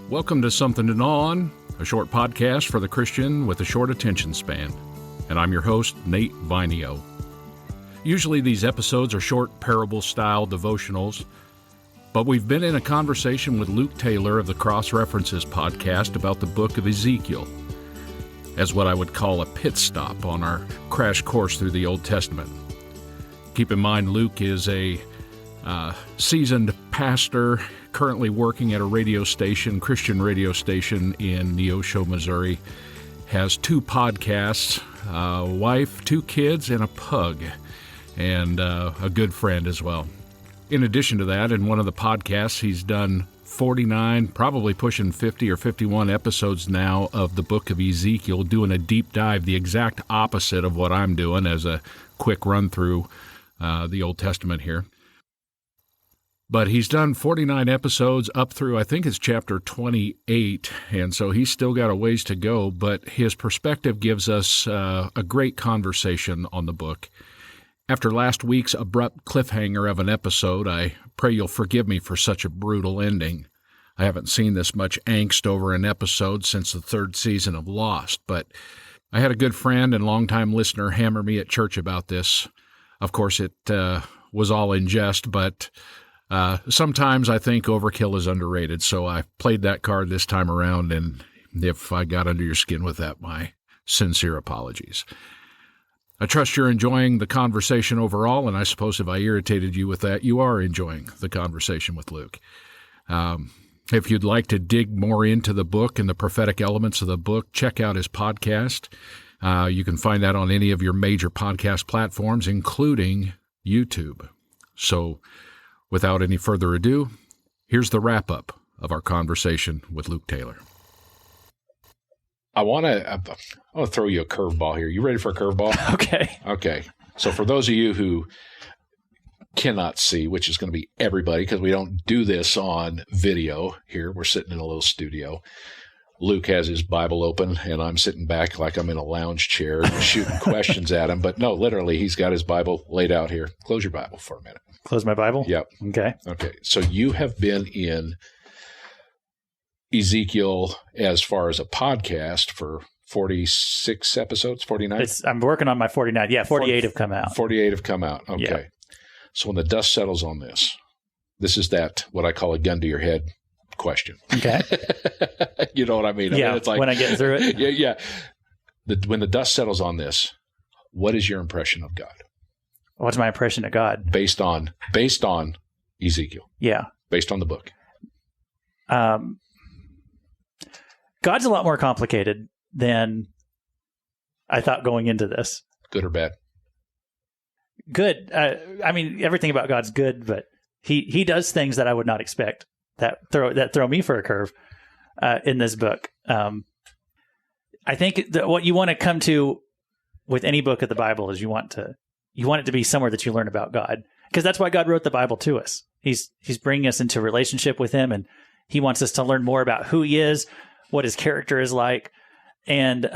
Welcome to Something to Gnaw On, a short podcast for the Christian with a short attention span. And I'm your host, nvainiosr. Usually these episodes are short parable-style devotionals, but we've been in a conversation with Luke Taylor of the Cross References podcast about the book of Ezekiel, as what I would call a pit stop on our crash course through the Old Testament. Keep in mind, Luke is a seasoned pastor currently working at a Christian radio station in Neosho, Missouri, has 2 podcasts, a wife, 2 kids, and a pug, and a good friend as well. In addition to that, in one of the podcasts, he's done 49, probably pushing 50 or 51 episodes now of the book of Ezekiel, doing a deep dive, the exact opposite of what I'm doing as a quick run through the Old Testament here. But he's done 49 episodes up through, I think it's chapter 28, and so he's still got a ways to go, but his perspective gives us a great conversation on the book. After last week's abrupt cliffhanger of an episode, I pray you'll forgive me for such a brutal ending. I haven't seen this much angst over an episode since the 3rd season of Lost, but I had a good friend and longtime listener hammer me at church about this. Of course, it was all in jest, but sometimes I think overkill is underrated, so I played that card this time around, and if I got under your skin with that, my sincere apologies. I trust you're enjoying the conversation overall, and I suppose if I irritated you with that, you are enjoying the conversation with Luke. If you'd like to dig more into the book and the prophetic elements of the book, check out his podcast. You can find that on any of your major podcast platforms, including YouTube. So, without any further ado, here's the wrap-up of our conversation with Luke Taylor. I want to throw you a curveball here. You ready for a curveball? Okay. So for those of you who cannot see, which is going to be everybody because we don't do this on video here. We're sitting in a little studio. Luke has his Bible open, and I'm sitting back like I'm in a lounge chair shooting questions at him. But no, literally, he's got his Bible laid out here. Close your Bible for a minute. Close my Bible? Yep. Okay. So you have been in Ezekiel as far as a podcast for 46 episodes, 49? I'm working on my 49. Yeah, 48 have come out. 48 have come out. Okay. Yeah. So when the dust settles on this is that what I call a gun to your head question. Okay. You know what I mean? Yeah, I mean, it's like, when I get through it. Yeah. When the dust settles on this, what is your impression of God? What's my impression of God? Based on Ezekiel. Yeah. Based on the book. God's a lot more complicated than I thought going into this. Good or bad? Good. I mean, everything about God's good, but he does things that I would not expect that throw me for a curve in this book. I think that what you want to come to with any book of the Bible is you want it to be somewhere that you learn about God, because that's why God wrote the Bible to us. He's bringing us into relationship with him, and he wants us to learn more about who he is, what his character is like. And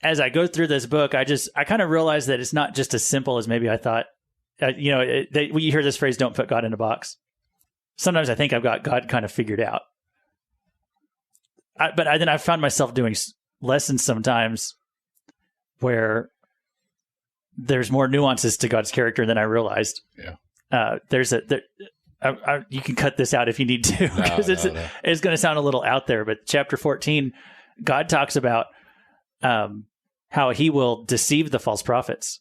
as I go through this book, I kind of realize that it's not just as simple as maybe I thought. You hear this phrase, don't put God in a box. Sometimes I think I've got God kind of figured out. But then I found myself doing lessons sometimes where there's more nuances to God's character than I realized. Yeah. You can cut this out if you need to, because it's going to sound a little out there. But chapter 14, God talks about how he will deceive the false prophets.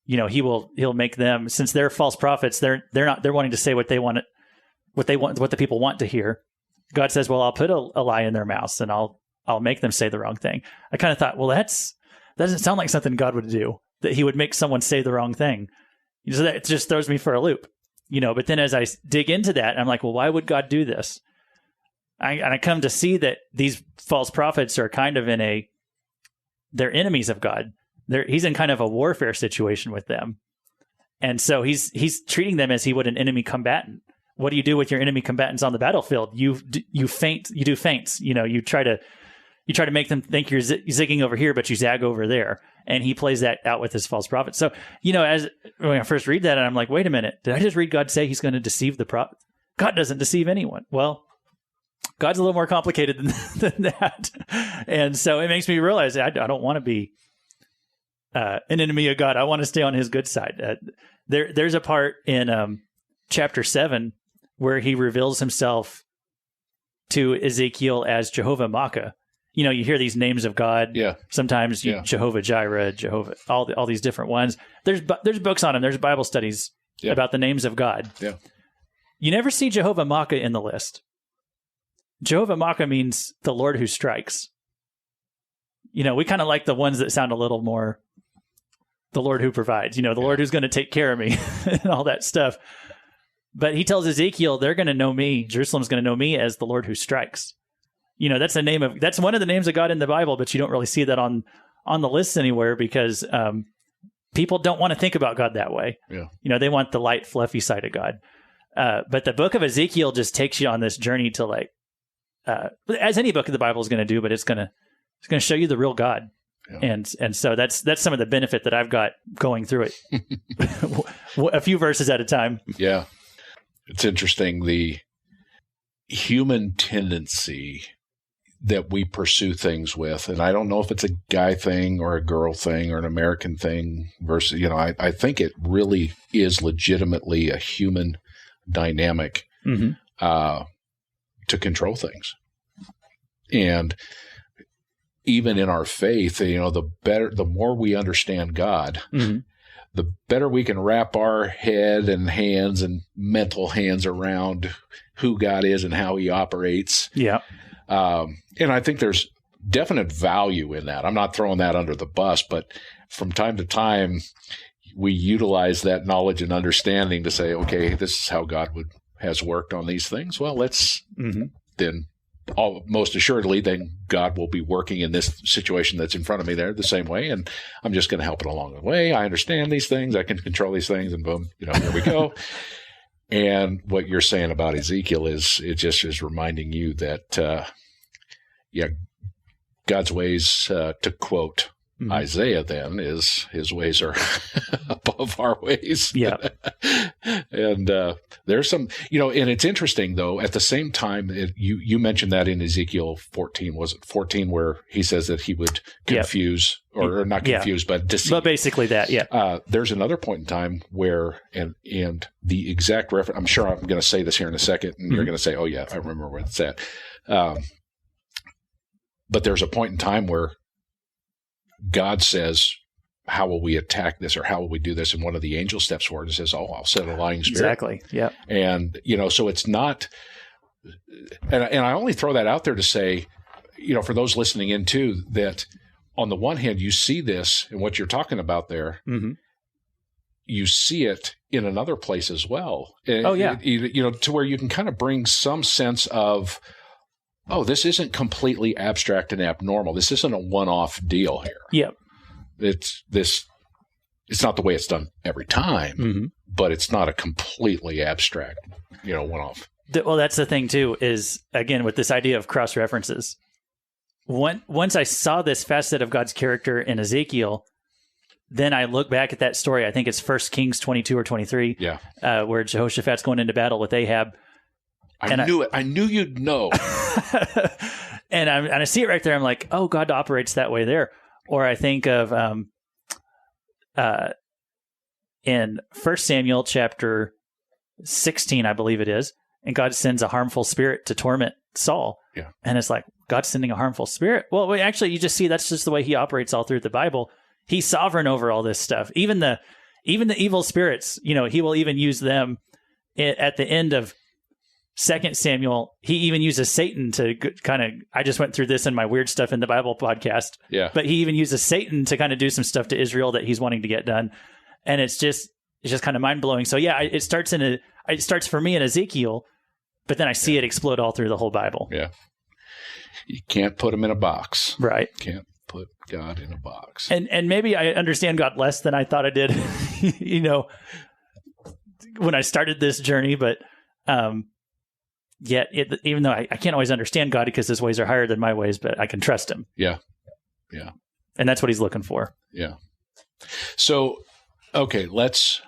He'll make them, since they're false prophets, they're wanting to say what the people want to hear. God says, well, I'll put a lie in their mouths and I'll make them say the wrong thing. I kind of thought, well, that doesn't sound like something God would do, that he would make someone say the wrong thing. So that just throws me for a loop, but then as I dig into that, I'm like, well, why would God do this? I come to see that these false prophets are kind of they're enemies of God. He's in kind of a warfare situation with them. And so he's treating them as he would an enemy combatant. What do you do with your enemy combatants on the battlefield? You do feints. You try to make them think you're zigging over here, but you zag over there. And he plays that out with his false prophets. So, as when I first read that, and I'm like, wait a minute, did I just read God say he's going to deceive the prophet? God doesn't deceive anyone. Well, God's a little more complicated than that. And so it makes me realize I don't want to be an enemy of God. I want to stay on his good side. There's a part in chapter 7 where he reveals himself to Ezekiel as Jehovah Makkah. You hear these names of God. Yeah. Sometimes Jehovah Jireh, Jehovah, all these different ones. There's books on them. There's Bible studies about the names of God. Yeah. You never see Jehovah Makkah in the list. Jehovah Makkah means the Lord who strikes. We kind of like the ones that sound a little more the Lord who provides, the Lord who's going to take care of me and all that stuff. But he tells Ezekiel, they're going to know me. Jerusalem's going to know me as the Lord who strikes. That's one of the names of God in the Bible, but you don't really see that on the list anywhere because people don't want to think about God that way. Yeah. They want the light, fluffy side of God. But the book of Ezekiel just takes you on this journey to as any book of the Bible is going to do, but it's going to show you the real God. Yeah. And so that's some of the benefit that I've got going through it a few verses at a time. Yeah. It's interesting. The human tendency that we pursue things with, and I don't know if it's a guy thing or a girl thing or an American thing versus, I think it really is legitimately a human dynamic to control things. And even in our faith, the more we understand God, the better we can wrap our head and hands and mental hands around who God is and how he operates. Yeah. And I think there's definite value in that. I'm not throwing that under the bus, but from time to time, we utilize that knowledge and understanding to say, okay, this is how God has worked on these things. Well, let's then most assuredly, then God will be working in this situation that's in front of me there the same way. And I'm just going to help it along the way. I understand these things. I can control these things, and boom, here we go. And what you're saying about Ezekiel it just is reminding you that, God's ways, to quote Isaiah then, is his ways are above our ways. Yeah. And there's some, and it's interesting though, at the same time, you mentioned that in Ezekiel 14, was it 14, where he says that he would confuse or not confuse, but deceive. But basically that, yeah. There's another point in time where, and the exact reference, I'm sure I'm going to say this here in a second, and you're going to say, oh yeah, I remember where it's at. But there's a point in time where God says, how will we attack this, or how will we do this? And one of the angels steps forward and says, oh, I'll send a lying spirit. Exactly. Yeah. And, so it's not, and I only throw that out there to say, for those listening in too, that on the one hand, you see this and what you're talking about there, you see it in another place as well. Oh yeah. To where you can kind of bring some sense of, oh, this isn't completely abstract and abnormal. This isn't a one-off deal here. Yep. It's not the way it's done every time, but it's not a completely abstract, one-off. Well, that's the thing too, is again, with this idea of cross references, once I saw this facet of God's character in Ezekiel, then I look back at that story. I think it's 1 Kings 22 or 23, where Jehoshaphat's going into battle with Ahab. I knew it. I knew you'd know. and I see it right there. I'm like, oh, God operates that way there. Or I think of in 1 Samuel chapter 16, I believe it is, and God sends a harmful spirit to torment Saul. Yeah. And it's like, God's sending a harmful spirit? Well, actually, you just see that's just the way he operates all through the Bible. He's sovereign over all this stuff. Even the evil spirits, he will even use them at the end of 2 Samuel. He even uses Satan to kind of, I just went through this in my Weird Stuff in the Bible podcast. Yeah. But he even uses Satan to kind of do some stuff to Israel that he's wanting to get done. And it's just kind of mind blowing. So yeah, it starts for me in Ezekiel, but then I see it explode all through the whole Bible. Yeah. You can't put him in a box. Right. Can't put God in a box. And maybe I understand God less than I thought I did, when I started this journey, but, yet, even though I can't always understand God because his ways are higher than my ways, but I can trust him. Yeah. Yeah. And that's what he's looking for. Yeah. So, okay, let's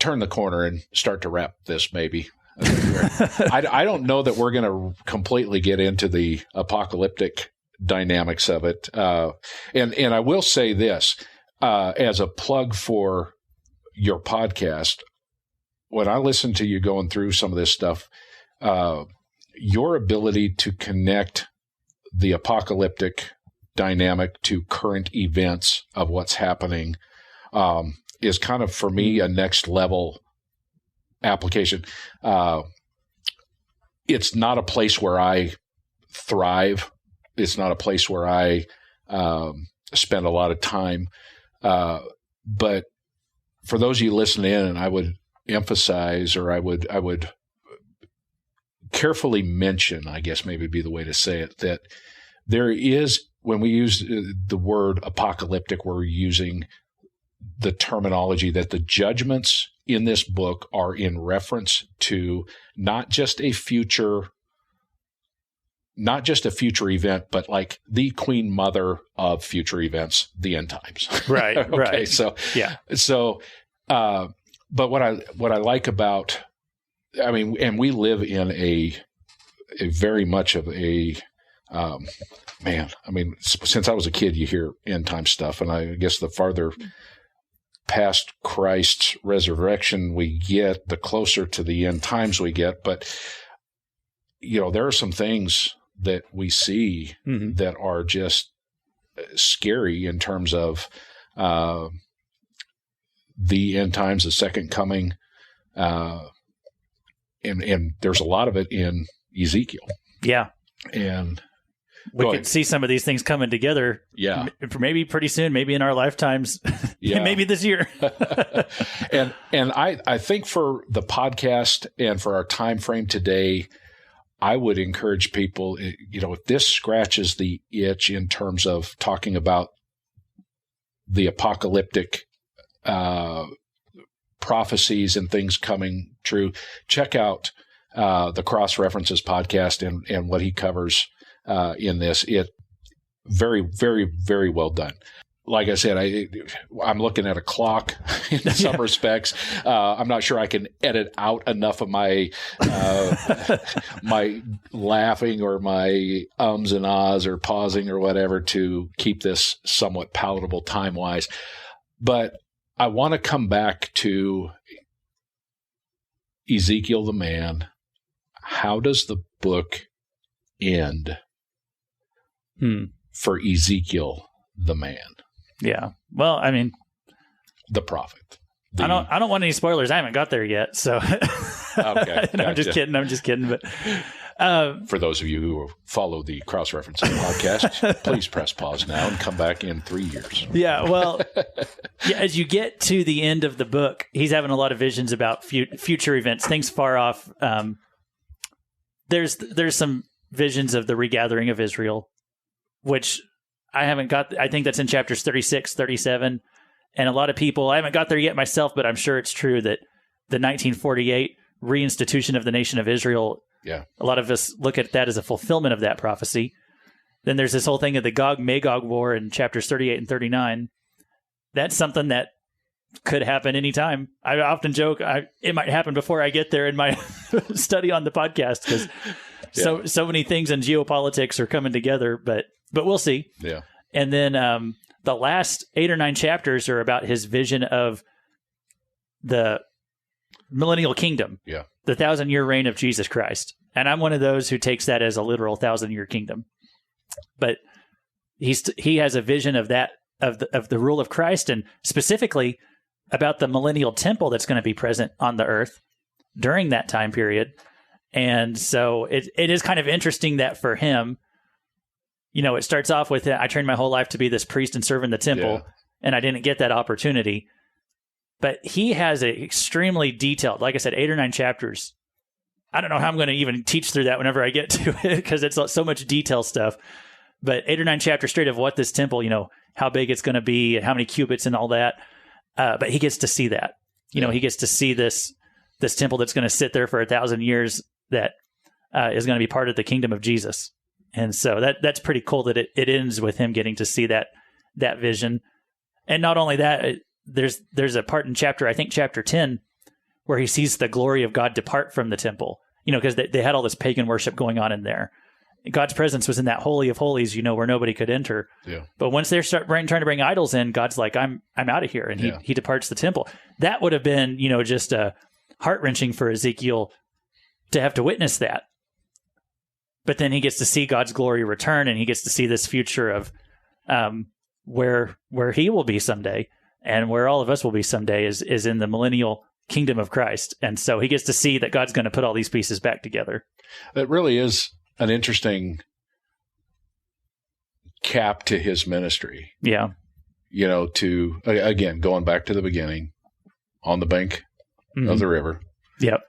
turn the corner and start to wrap this maybe. I don't know that we're going to completely get into the apocalyptic dynamics of it. And I will say this, as a plug for your podcast, when I listen to you going through some of this stuff, your ability to connect the apocalyptic dynamic to current events of what's happening is kind of, for me, a next level application. It's not a place where I thrive. It's not a place where I spend a lot of time. But for those of you listening in, and I would emphasize, or I would carefully mention, I guess maybe would be the way to say it, that there is, when we use the word apocalyptic, we're using the terminology that the judgments in this book are in reference to not just a future event, but like the queen mother of future events, the end times. Right. Okay, right. But what I like about, I mean, and we live in a very much of a, man, I mean, since I was a kid, you hear end time stuff. And I guess the farther past Christ's resurrection we get, the closer to the end times we get. But, you know, there are some things that we see that are just scary in terms of the end times, the second coming. And there's a lot of it in Ezekiel. Yeah. And we could see some of these things coming together. Yeah. Maybe pretty soon, maybe in our lifetimes, maybe this year. and I think for the podcast and for our time frame today, I would encourage people, you know, if this scratches the itch in terms of talking about the apocalyptic prophecies and things coming true, check out the Cross References podcast and what he covers in this. It very, very, very well done. Like I said, I'm looking at a clock in some respects. I'm not sure I can edit out enough of my my laughing or my ums and ahs or pausing or whatever to keep this somewhat palatable time-wise. But I want to come back to Ezekiel the man. How does the book end for Ezekiel the man? Yeah. Well, I mean, the prophet. I don't want any spoilers. I haven't got there yet. So okay. No, I'm just kidding. But for those of you who follow the Cross References podcast, please press pause now and come back in 3 years. Yeah. Well, as you get to the end of the book, he's having a lot of visions about future events, things far off. There's some visions of the regathering of Israel, which I haven't got. I think that's in chapters 36, 37. And a lot of people, I haven't got there yet myself, but I'm sure it's true that the 1948 reinstitution of the nation of Israel, a lot of us look at that as a fulfillment of that prophecy. Then there's this whole thing of the Gog-Magog war in chapters 38 and 39. That's something that could happen anytime. I often joke it might happen before I get there in my study on the podcast, because so many things in geopolitics are coming together, but we'll see. Yeah. And then the last 8 or 9 chapters are about his vision of the millennial kingdom, the 1,000-year reign of Jesus Christ. And I'm one of those who takes that as a literal 1,000-year kingdom. But he has a vision of that, of the rule of Christ, and specifically about the millennial temple that's going to be present on the earth during that time period. And so it is kind of interesting that for him, you know, it starts off with, I trained my whole life to be this priest and serve in the temple, and I didn't get that opportunity. But he has an extremely detailed, like I said, 8 or 9 chapters. I don't know how I'm going to even teach through that whenever I get to it, because it's so much detail stuff. But 8 or 9 chapters straight of what this temple, you know, how big it's going to be, how many cubits and all that. But he gets to see that. You know, he gets to see this temple that's going to sit there for 1,000 years that is going to be part of the kingdom of Jesus. And so that's pretty cool that it ends with him getting to see that vision. And not only that, there's a part in chapter 10, where he sees the glory of God depart from the temple, because they had all this pagan worship going on in there. God's presence was in that Holy of Holies, where nobody could enter. Yeah. But once they start trying to bring idols in, God's like, I'm out of here. And he departs the temple. That would have been, just heart-wrenching for Ezekiel to have to witness that. But then he gets to see God's glory return, and he gets to see this future of where he will be someday, and where all of us will be someday is in the millennial kingdom of Christ. And so he gets to see that God's going to put all these pieces back together. It really is an interesting cap to his ministry. Yeah. To, again, going back to the beginning, on the bank of the river. Yep.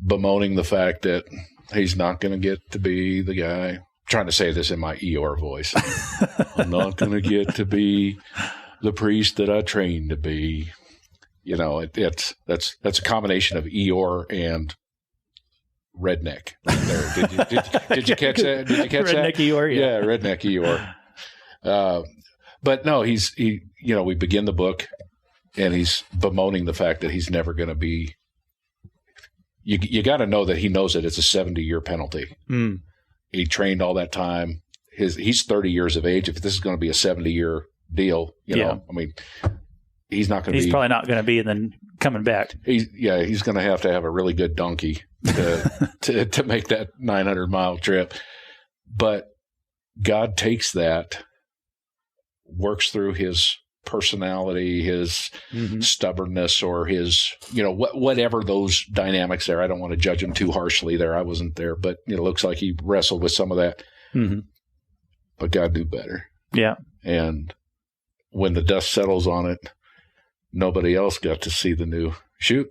Bemoaning the fact that he's not going to get to be the guy. I'm trying to say this in my Eeyore voice. I'm not going to get to be the priest that I trained to be. That's a combination of Eeyore and redneck. Did you catch that? Did you catch redneck that? Eeyore, yeah, redneck Eeyore. But no, we begin the book, and he's bemoaning the fact that he's never going to be. You got to know that he knows that it's a 70-year penalty. Mm. He trained all that time. He's 30 years of age. If this is going to be a 70-year deal, he's not going to be. He's probably not going to be, and then coming back. He's going to have a really good donkey to make that 900-mile trip. But God takes that, works through his personality, his stubbornness, or his, whatever those dynamics there. I don't want to judge him too harshly there. I wasn't there, but it looks like he wrestled with some of that. Mm-hmm. But God knew better. Yeah. And when the dust settles on it, nobody else got to see the new shoot.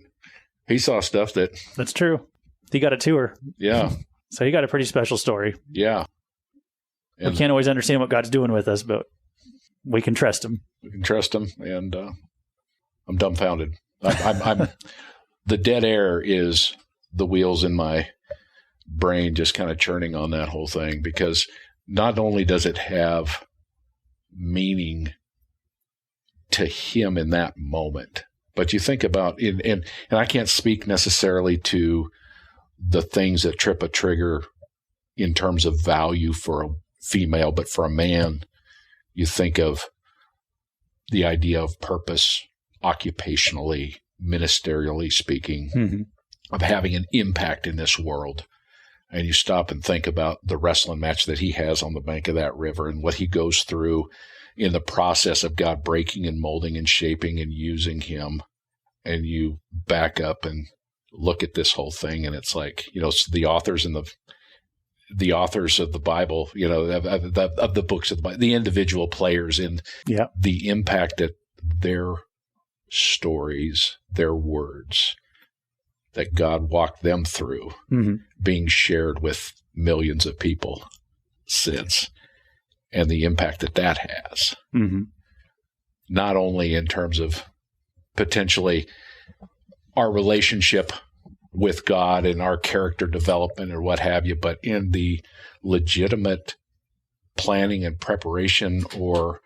He saw stuff That's true. He got a tour. Yeah. So he got a pretty special story. Yeah. And we can't always understand what God's doing with us, but we can trust him. We can trust him, and I'm dumbfounded. I'm the dead air is the wheels in my brain just kind of churning on that whole thing, because not only does it have meaning to him in that moment, but you think about and I can't speak necessarily to the things that trip a trigger in terms of value for a female, but for a man, you think of the idea of purpose, occupationally, ministerially speaking, of having an impact in this world. And you stop and think about the wrestling match that he has on the bank of that river and what he goes through in the process of God breaking and molding and shaping and using him. And you back up and look at this whole thing, and it's like, it's the authors and the authors of the Bible, of the books of the Bible, the individual players in the impact that their stories, their words, that God walked them through, being shared with millions of people since, and the impact that has. Not only in terms of potentially our relationship with God and our character development or what have you, but in the legitimate planning and preparation or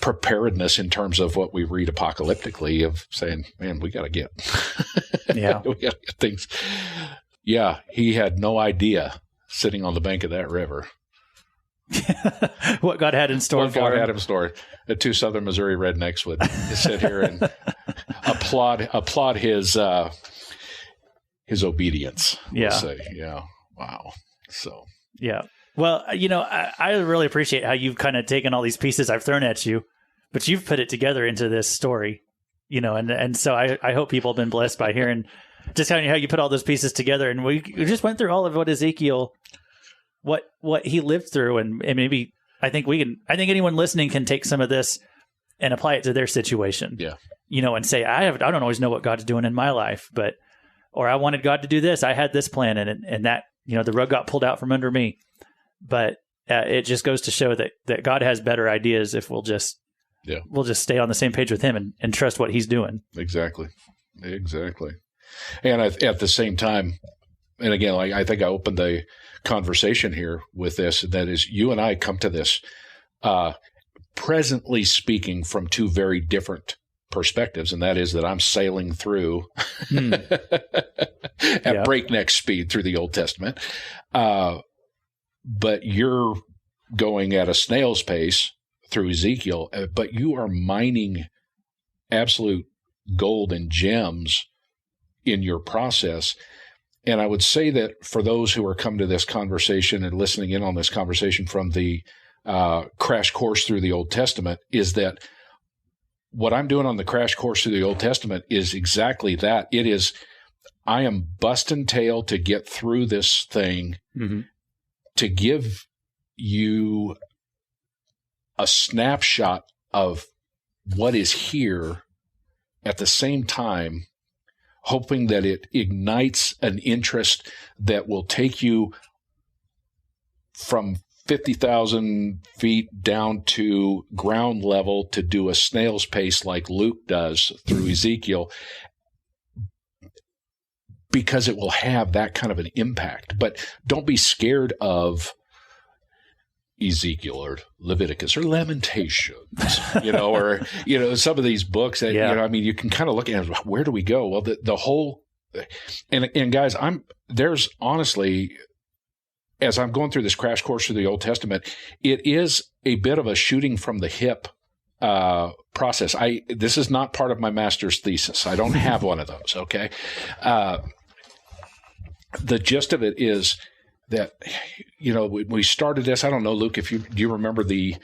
preparedness in terms of what we read apocalyptically of saying, man, we got to get, we got to get things. Yeah. He had no idea sitting on the bank of that river what God had in store for him. What God had in store. The two Southern Missouri rednecks would sit here and applaud his obedience. Yeah. We'll say. Yeah. Wow. So. Yeah. Well, I really appreciate how you've kind of taken all these pieces I've thrown at you, but you've put it together into this story, and so I hope people have been blessed by hearing just how you put all those pieces together. And we just went through all of what Ezekiel, what he lived through. And maybe I think anyone listening can take some of this and apply it to their situation. Yeah. And say, I don't always know what God's doing in my life, or I wanted God to do this. I had this plan, and that, the rug got pulled out from under me. But it just goes to show that God has better ideas if we'll just stay on the same page with him and trust what he's doing. Exactly. And at the same time, and again, I think I opened the conversation here with this, and that is you and I come to this presently speaking from two very different perspectives, and that is that I'm sailing through at breakneck speed through the Old Testament. But you're going at a snail's pace through Ezekiel, but you are mining absolute gold and gems in your process. And I would say that for those who are coming to this conversation and listening in on this conversation from the crash course through the Old Testament, is that what I'm doing on the crash course through the Old Testament is exactly that. It is, I am busting tail to get through this thing, to give you a snapshot of what is here, at the same time hoping that it ignites an interest that will take you from 50,000 feet down to ground level to do a snail's pace like Luke does through Ezekiel, because it will have that kind of an impact. But don't be scared of Ezekiel or Leviticus or Lamentations, or, some of these books that, you can kind of look at it, where do we go? Well, the whole, and guys, there's honestly, as I'm going through this crash course through the Old Testament, it is a bit of a shooting from the hip process. This is not part of my master's thesis. I don't have one of those. Okay. The gist of it is that, we started this. I don't know, Luke, do you remember the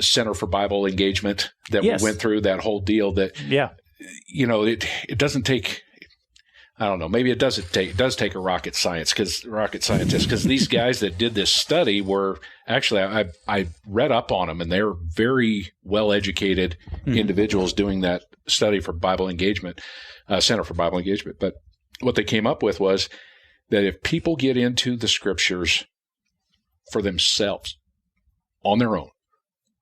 Center for Bible Engagement that we went through, that whole deal that, it doesn't take, I don't know, maybe it does take a rocket scientist, because these guys that did this study were actually, I read up on them, and they're very well-educated individuals doing that study for Bible Engagement, Center for Bible Engagement. But what they came up with was that if people get into the scriptures for themselves on their own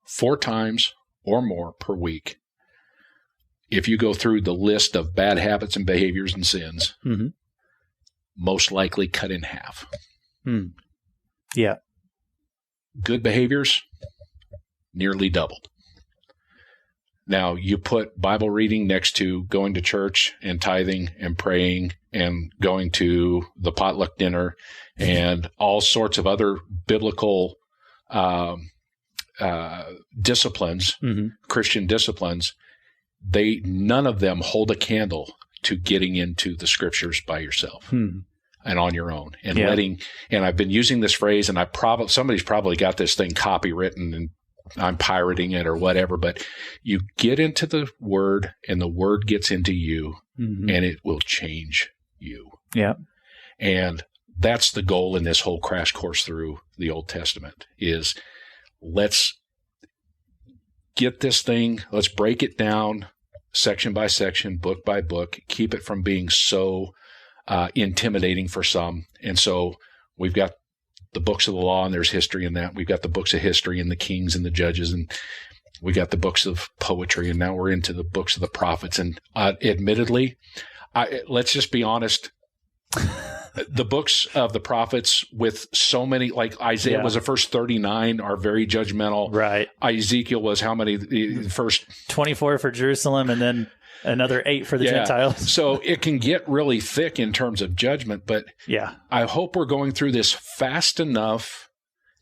4 times or more per week, if you go through the list of bad habits and behaviors and sins, most likely cut in half. Yeah. Good behaviors, nearly doubled. Now, you put Bible reading next to going to church and tithing and praying and going to the potluck dinner and all sorts of other biblical disciplines, Christian disciplines. None of them hold a candle to getting into the scriptures by yourself and on your own, and and I've been using this phrase, and somebody's probably got this thing copywritten and I'm pirating it or whatever, but you get into the Word and the Word gets into you and it will change you. Yeah. And that's the goal in this whole crash course through the Old Testament is let's get this thing, let's break it down section by section, book by book, keep it from being so intimidating for some. And so we've got the books of the law, and there's history in that. We've got the books of history and the kings and the judges, and we got the books of poetry, and now we're into the books of the prophets. And admittedly, let's just be honest, the books of the prophets with so many, like Isaiah was the first 39 are very judgmental. Right. Ezekiel was how many? The first 24 for Jerusalem, and then another 8 for the Gentiles. So it can get really thick in terms of judgment, but I hope we're going through this fast enough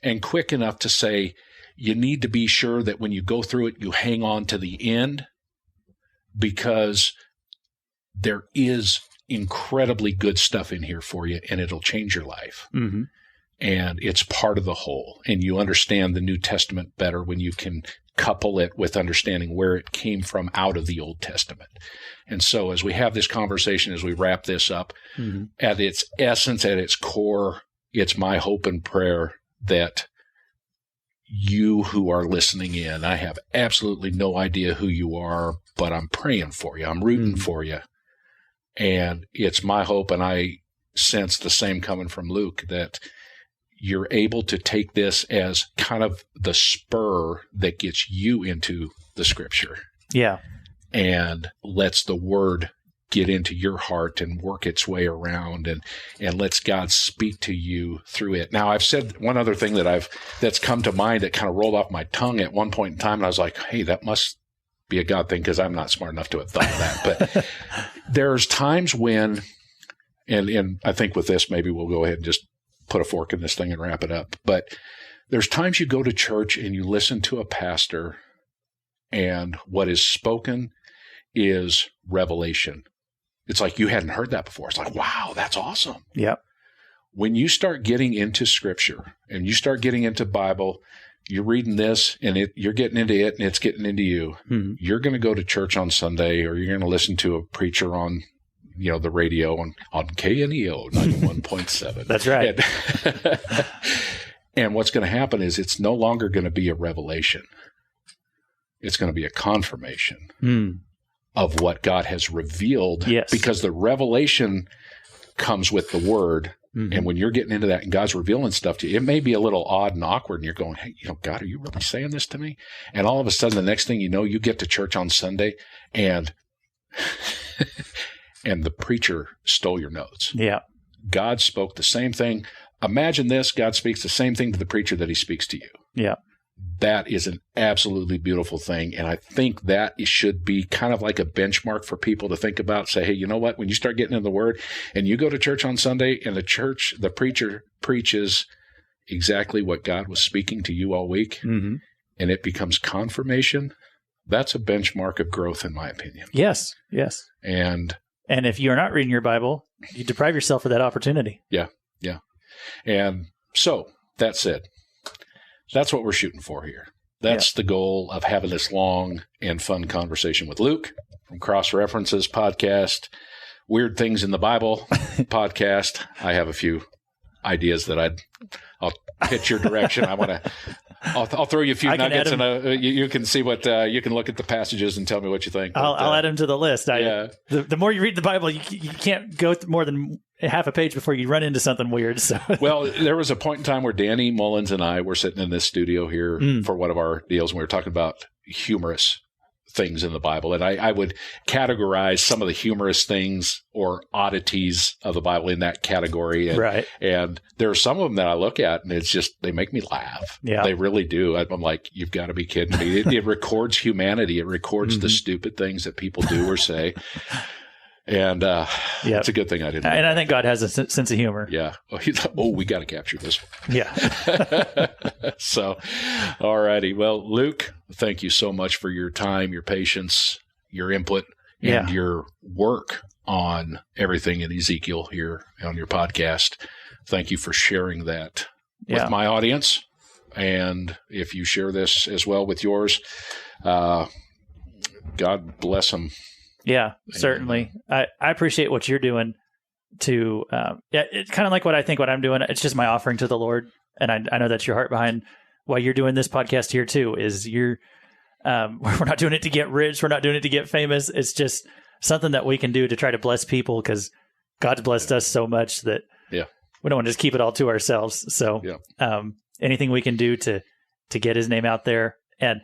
and quick enough to say you need to be sure that when you go through it, you hang on to the end, because there is incredibly good stuff in here for you, and it'll change your life. And it's part of the whole. And you understand the New Testament better when you can couple it with understanding where it came from out of the Old Testament. And so as we have this conversation, as we wrap this up, at its essence, at its core, it's my hope and prayer that you who are listening in, I have absolutely no idea who you are, but I'm praying for you. I'm rooting for you. And it's my hope, and I sense the same coming from Luke, that you're able to take this as kind of the spur that gets you into the scripture. Yeah. And lets the word get into your heart and work its way around, and lets God speak to you through it. Now, I've said one other thing that's come to mind that kind of rolled off my tongue at one point in time, and I was like, hey, that must be a God thing because I'm not smart enough to have thought of that. But there's times when, and I think with this, maybe we'll go ahead and just put a fork in this thing and wrap it up. But there's times you go to church and you listen to a pastor and what is spoken is revelation. It's like you hadn't heard that before. It's like, wow, that's awesome. Yep. When you start getting into Scripture and you start getting into Bible, you're reading this and you're getting into it and it's getting into you. Mm-hmm. You're going to go to church on Sunday, or you're going to listen to a preacher on, the radio on KNEO 91.7. That's right. And what's going to happen is it's no longer going to be a revelation. It's going to be a confirmation of what God has revealed. Yes. Because the revelation comes with the word. Mm-hmm. And when you're getting into that and God's revealing stuff to you, it may be a little odd and awkward. And you're going, hey, God, are you really saying this to me? And all of a sudden, the next thing you know, you get to church on Sunday and and the preacher stole your notes. Yeah. God spoke the same thing. Imagine this. God speaks the same thing to the preacher that he speaks to you. Yeah. That is an absolutely beautiful thing. And I think that it should be kind of like a benchmark for people to think about. Say, hey, you know what? When you start getting in the Word and you go to church on Sunday and the preacher preaches exactly what God was speaking to you all week, and it becomes confirmation, that's a benchmark of growth, in my opinion. Yes, yes. And if you're not reading your Bible, you deprive yourself of that opportunity. Yeah, yeah. And so that said, that's what we're shooting for here. That's the goal of having this long and fun conversation with Luke from Cross References podcast, Weird Things in the Bible podcast. I have a few ideas that I'll pitch your direction. I'll throw you a few nuggets, and you can see what you can look at the passages and tell me what you think. I'll add them to the list. The more you read the Bible, you can't go more than half a page before you run into something weird. So, well, there was a point in time where Danny Mullins and I were sitting in this studio here for one of our deals, and we were talking about humorous things in the Bible. And I would categorize some of the humorous things or oddities of the Bible in that category. And, right. And there are some of them that I look at and it's just, they make me laugh. Yeah. They really do. I'm like, you've got to be kidding me. It records humanity. It records the stupid things that people do or say. And it's a good thing I didn't. And I think God has a sense of humor. Yeah. We got to capture this one. Yeah. So, all righty. Well, Luke, thank you so much for your time, your patience, your input, and your work on everything in Ezekiel here on your podcast. Thank you for sharing that with my audience. And if you share this as well with yours, God bless them. Yeah, certainly. I appreciate what you're doing to, it's kind of like what I'm doing. It's just my offering to the Lord. And I know that's your heart behind why you're doing this podcast here too, is we're not doing it to get rich. We're not doing it to get famous. It's just something that we can do to try to bless people, because God's blessed us so much that we don't want to just keep it all to ourselves. So anything we can do to get his name out there. And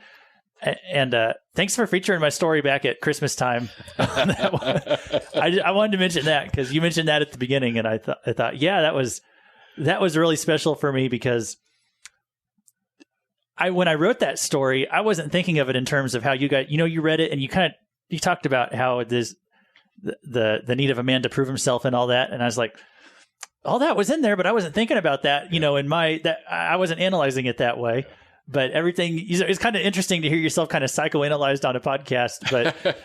thanks for featuring my story back at Christmas time. I wanted to mention that because you mentioned that at the beginning, and I thought, that was really special for me, because when I wrote that story, I wasn't thinking of it in terms of how you got, you read it and you talked about how there's the need of a man to prove himself and all that, and I was like, all that was in there, but I wasn't thinking about that, I wasn't analyzing it that way. But everything, it's kind of interesting to hear yourself kind of psychoanalyzed on a podcast.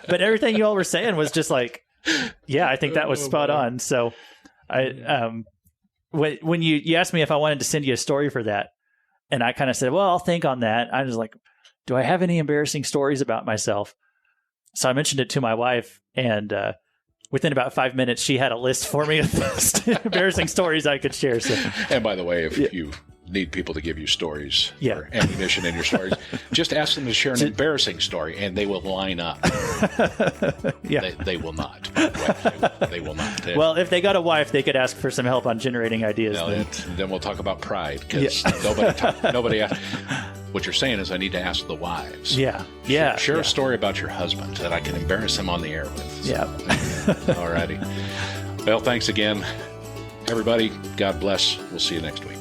But everything you all were saying was just like, I think that was spot on. So when you asked me if I wanted to send you a story for that, and I kind of said, well, I'll think on that. I was like, do I have any embarrassing stories about myself? So I mentioned it to my wife, and within about 5 minutes, she had a list for me of embarrassing stories I could share. So, and by the way, if you need people to give you stories or ammunition in your stories, just ask them to share an embarrassing story, and they will line up. They will not. They will not. Well, if they got a wife, they could ask for some help on generating ideas. Then we'll talk about pride, because nobody asked. What you're saying is I need to ask the wives. Share a story about your husband that I can embarrass him on the air with. So. All righty. Well, thanks again, everybody. God bless. We'll see you next week.